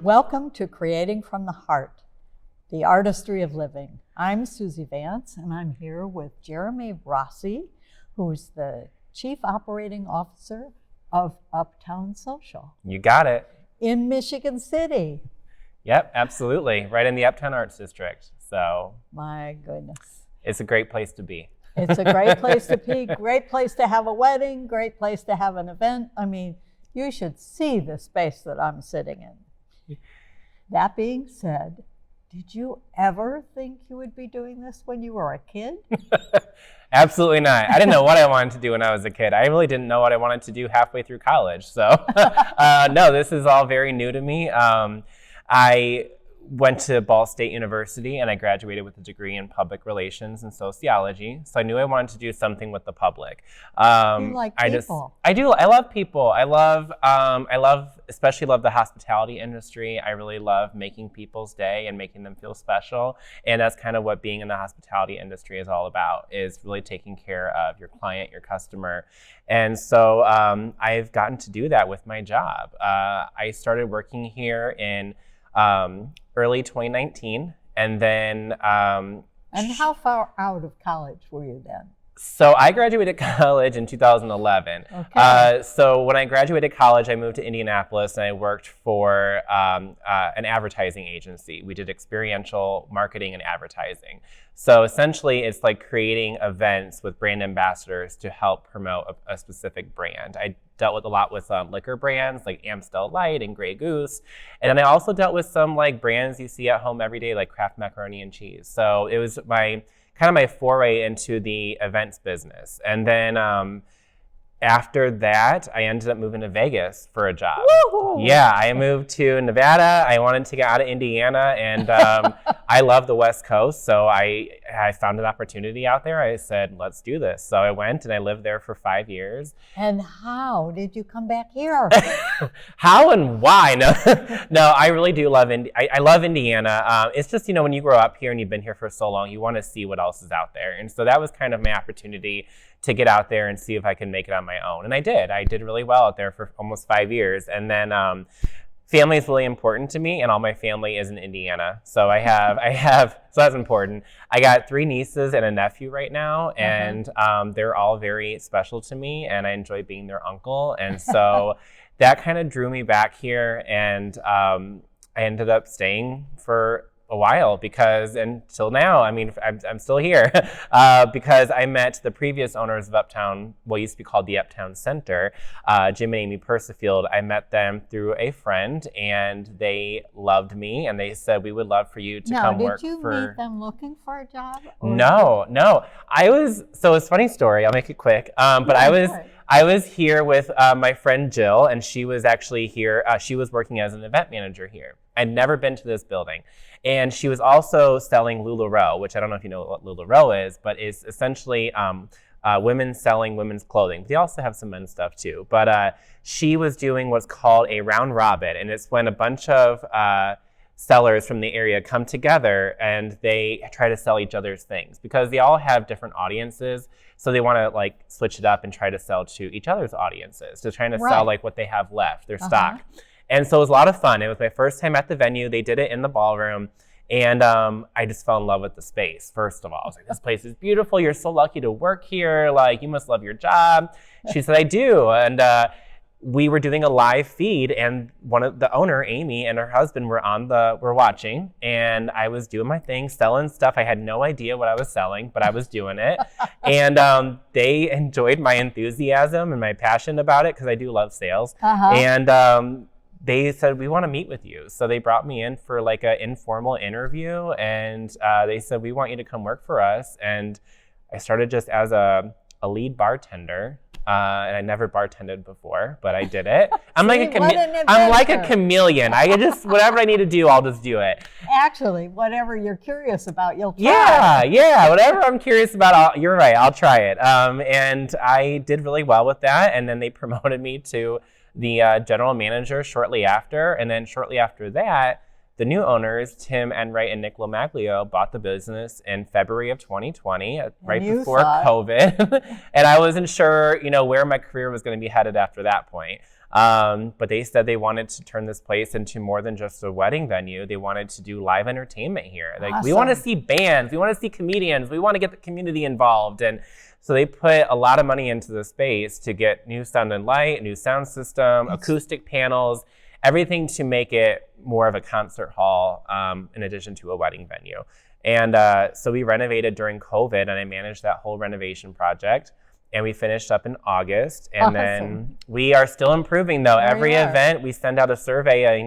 Welcome to Creating from the Heart, the Artistry of Living. I'm Suzy Vance, and I'm here with Jeremy Rossi, who's the Chief Operating Officer of Uptown Social. You got it. In Michigan City. Yep, absolutely. Right in the Uptown Arts District. So, my goodness. It's a great place to be. It's a great place to be, great place to have a wedding, great place to have an event. I mean, you should see the space that I'm sitting in. That being said, did you ever think you would be doing this when you were a kid? Absolutely not. I didn't know what I wanted to do when I was a kid. I really didn't know what I wanted to do halfway through college. So, no, this is all very new to me. I went to Ball State University and I graduated with a degree in public relations and sociology. So I knew I wanted to do something with the public. You like people. I do. I love people. I love, especially love the hospitality industry. I really love making people's day and making them feel special. And that's kind of what being in the hospitality industry is all about, is really taking care of your client, your customer. And so I've gotten to do that with my job. I started working here in early 2019, and then and how far out of college were you then? So I graduated college in 2011. Okay. So when I graduated college, I moved to Indianapolis and I worked for an advertising agency. We did experiential marketing and advertising. So essentially, it's like creating events with brand ambassadors to help promote a specific brand. I dealt with a lot with liquor brands like Amstel Light and Grey Goose. And then I also dealt with some like brands you see at home every day, like Kraft Macaroni and Cheese. So it was my foray into the events business. And then after that, I ended up moving to Vegas for a job. Woo-hoo! Yeah, I moved to Nevada. I wanted to get out of Indiana, and I love the West Coast, so I found an opportunity out there. I said, let's do this. So I went, and I lived there for 5 years. And how did you come back here? How and why? No, I really do love I love Indiana. It's just, when you grow up here and you've been here for so long, you want to see what else is out there. And so that was kind of my opportunity to get out there and see if I can make it on my own. And I did. I did really well out there for almost 5 years. And then family is really important to me, and all my family is in Indiana. So so that's important. I got 3 nieces and a nephew right now, and they're all very special to me, and I enjoy being their uncle. And so that kind of drew me back here, and I ended up staying for a while until now, I'm still here because I met the previous owners of Uptown, what used to be called the Uptown Center, Jim and Amy Persifield. I met them through a friend, and they loved me, and they said, we would love for you to come work for... Did you meet them looking for a job? No. So it's a funny story. I'll make it quick. But I was here with my friend Jill, and she was actually here. She was working as an event manager here. I'd never been to this building. And she was also selling LuLaRoe, which I don't know if you know what LuLaRoe is, but it's essentially women selling women's clothing. They also have some men's stuff too. But she was doing what's called a round robin, and it's when a bunch of sellers from the area come together and they try to sell each other's things because they all have different audiences. So they want to like switch it up and try to sell to each other's audiences, to trying to sell like what they have left, their stock. And so it was a lot of fun. It was my first time at the venue. They did it in the ballroom. And I just fell in love with the space, first of all. I was like, this place is beautiful. You're so lucky to work here. Like, you must love your job. She said, I do. And we were doing a live feed, and one of the owner, Amy, and her husband were watching. And I was doing my thing, selling stuff. I had no idea what I was selling, but I was doing it. And they enjoyed my enthusiasm and my passion about it, because I do love sales. And they said, we want to meet with you. So they brought me in for like an informal interview, and they said, we want you to come work for us. And I started just as a lead bartender. And I never bartended before, but I did it. I'm like a chameleon. I just, whatever I need to do, I'll just do it. Actually, whatever you're curious about, you'll try. Yeah. Whatever I'm curious about, you're right, I'll try it. And I did really well with that. And then they promoted me to the general manager shortly after. And then shortly after that, the new owners, Tim Enright and Nick Lomaglio, bought the business in February of 2020, right before COVID. And I wasn't sure, where my career was going to be headed after that point. But they said they wanted to turn this place into more than just a wedding venue. They wanted to do live entertainment here. Like, awesome. We want to see bands, we want to see comedians, we want to get the community involved. And so they put a lot of money into the space to get new sound and light, new sound system, acoustic panels, everything to make it more of a concert hall in addition to a wedding venue. And so we renovated during COVID, and I managed that whole renovation project. And we finished up in August. And then we are still improving, though. Every event, we send out a survey,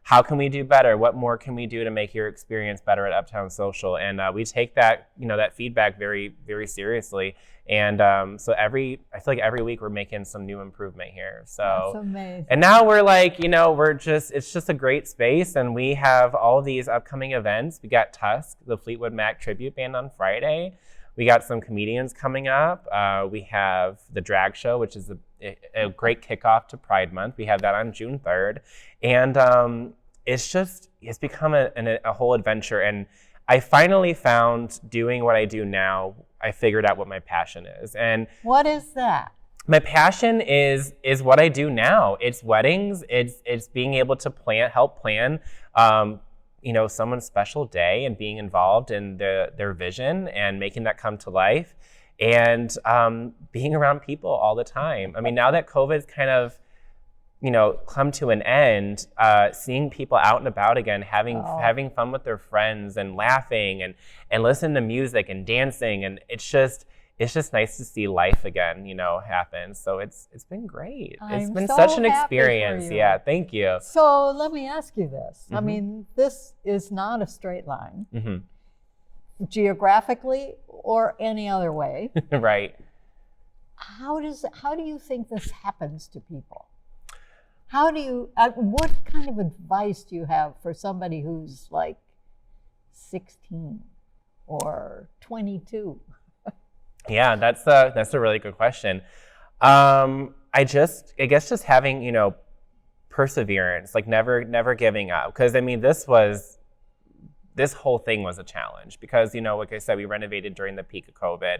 how can we do better? What more can we do to make your experience better at Uptown Social? And we take that, that feedback very, very seriously. And so I feel like every week we're making some new improvement here. So that's amazing. And now we're like, it's just a great space. And we have all these upcoming events. We got Tusk, the Fleetwood Mac tribute band, on Friday. We got some comedians coming up. We have the drag show, which is a great kickoff to Pride Month. We have that on June 3rd. And it's become a whole adventure. And I finally found, doing what I do now, I figured out what my passion is. And what is that? My passion is what I do now. It's weddings. It's being able to help plan someone's special day, and being involved in their vision and making that come to life, and being around people all the time. I mean, now that COVID's kind of, come to an end, seeing people out and about again, having fun with their friends and laughing and listening to music and dancing, and it's just nice to see life again, happen. So it's been great. It's been so such an happy experience. for you. Yeah, thank you. So let me ask you this. I mean, this is not a straight line, geographically or any other way. Right. How do you think this happens to people? How do you, what kind of advice do you have for somebody who's like 16 or 22? Yeah, that's a really good question. I guess just having, perseverance, like never giving up. Because I mean, this whole thing was a challenge because, like I said, we renovated during the peak of COVID.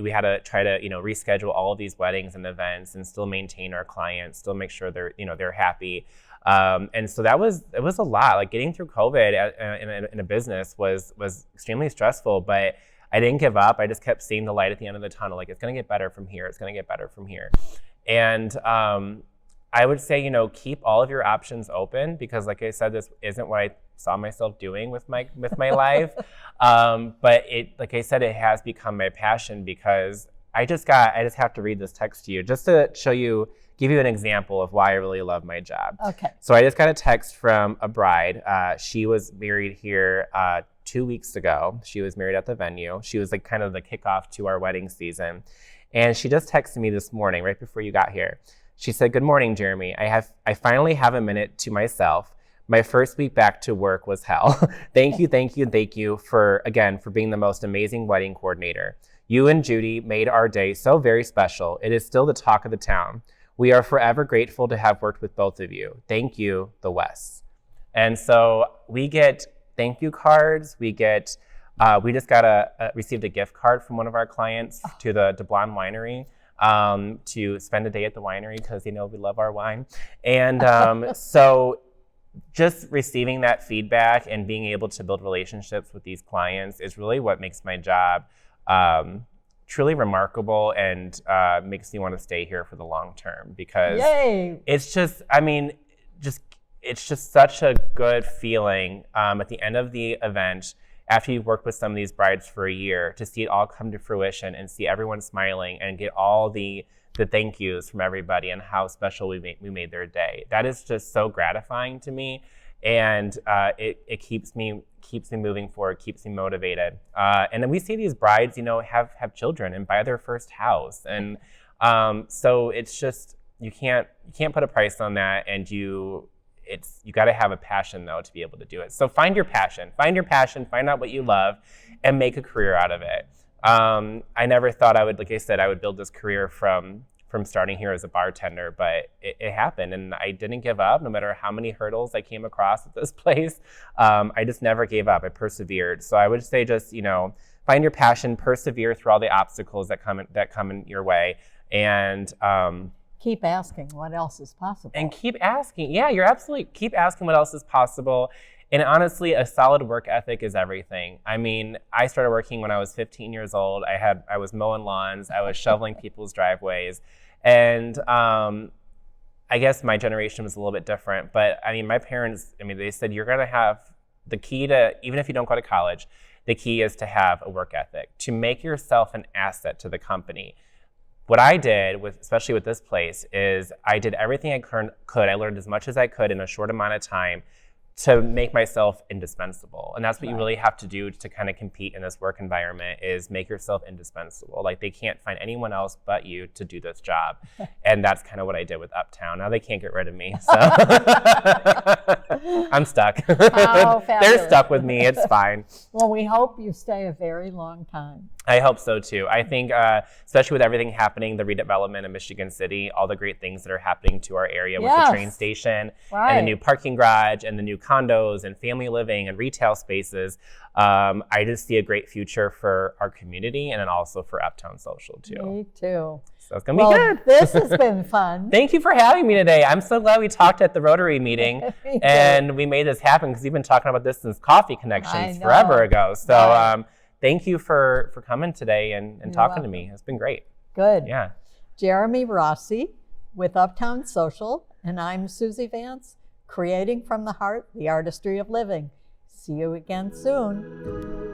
We had to try to, reschedule all of these weddings and events and still maintain our clients, still make sure they're happy. And so it was a lot. Like, getting through COVID in a business was extremely stressful, but I didn't give up. I just kept seeing the light at the end of the tunnel. Like, it's going to get better from here. It's going to get better from here. And I would say, keep all of your options open, because like I said, this isn't what I saw myself doing with my life. But like I said, it has become my passion, because I just have to read this text to you just to give you an example of why I really love my job. Okay. So I just got a text from a bride. She was married here 2 weeks ago. She was married at the venue. She was like kind of the kickoff to our wedding season. And she just texted me this morning, right before you got here. She said, "Good morning, Jeremy. I finally have a minute to myself. My first week back to work was hell. Thank you for being the most amazing wedding coordinator. You and Judy made our day so very special. It is still the talk of the town. We are forever grateful to have worked with both of you. Thank you, the West." And so we get thank you cards. We just received a gift card from one of our clients to the Blonde Winery. To spend a day at the winery, because we love our wine. And so just receiving that feedback and being able to build relationships with these clients is really what makes my job truly remarkable, and makes me want to stay here for the long term, because it's just such a good feeling at the end of the event, after you've worked with some of these brides for a year, to see it all come to fruition and see everyone smiling and get all the thank yous from everybody and how special we made their day. That is just so gratifying to me, and it keeps me moving forward, keeps me motivated. And then we see these brides, have children and buy their first house, and so it's just you can't put a price on that, and you got to have a passion, though, to be able to do it. So find your passion, find out what you love, and make a career out of it. I never thought I would build this career from starting here as a bartender, but it happened, and I didn't give up no matter how many hurdles I came across at this place. I just never gave up. I persevered. So I would say just, find your passion, persevere through all the obstacles that come in your way, and keep asking what else is possible. And keep asking. Yeah, you're absolutely, keep asking what else is possible. And honestly, a solid work ethic is everything. I mean, I started working when I was 15 years old. I was mowing lawns. I was shoveling people's driveways. And I guess my generation was a little bit different. But I mean, my parents, they said, you're going to have the key to, even if you don't go to college, the key is to have a work ethic, to make yourself an asset to the company. What I did, especially with this place, is I did everything I could. I learned as much as I could in a short amount of time to make myself indispensable. And that's what you really have to do to kind of compete in this work environment, is make yourself indispensable. Like, they can't find anyone else but you to do this job. And that's kind of what I did with Uptown. Now they can't get rid of me, so I'm stuck. How They're stuck with me, it's fine. Well, we hope you stay a very long time. I hope so too. I think, especially with everything happening, the redevelopment of Michigan City, all the great things that are happening to our area with the train station and the new parking garage and the new condos and family living and retail spaces, I just see a great future for our community and then also for Uptown Social too. Me too. So it's gonna be good. This has been fun. Thank you for having me today. I'm so glad we talked at the Rotary meeting and we made this happen, because we've been talking about this since Coffee Connections forever ago. So thank you for coming today and talking to me. It's been great. Good. Yeah. Jeremy Rossi with Uptown Social, and I'm Suzy Vance, creating from the heart the artistry of living. See you again soon.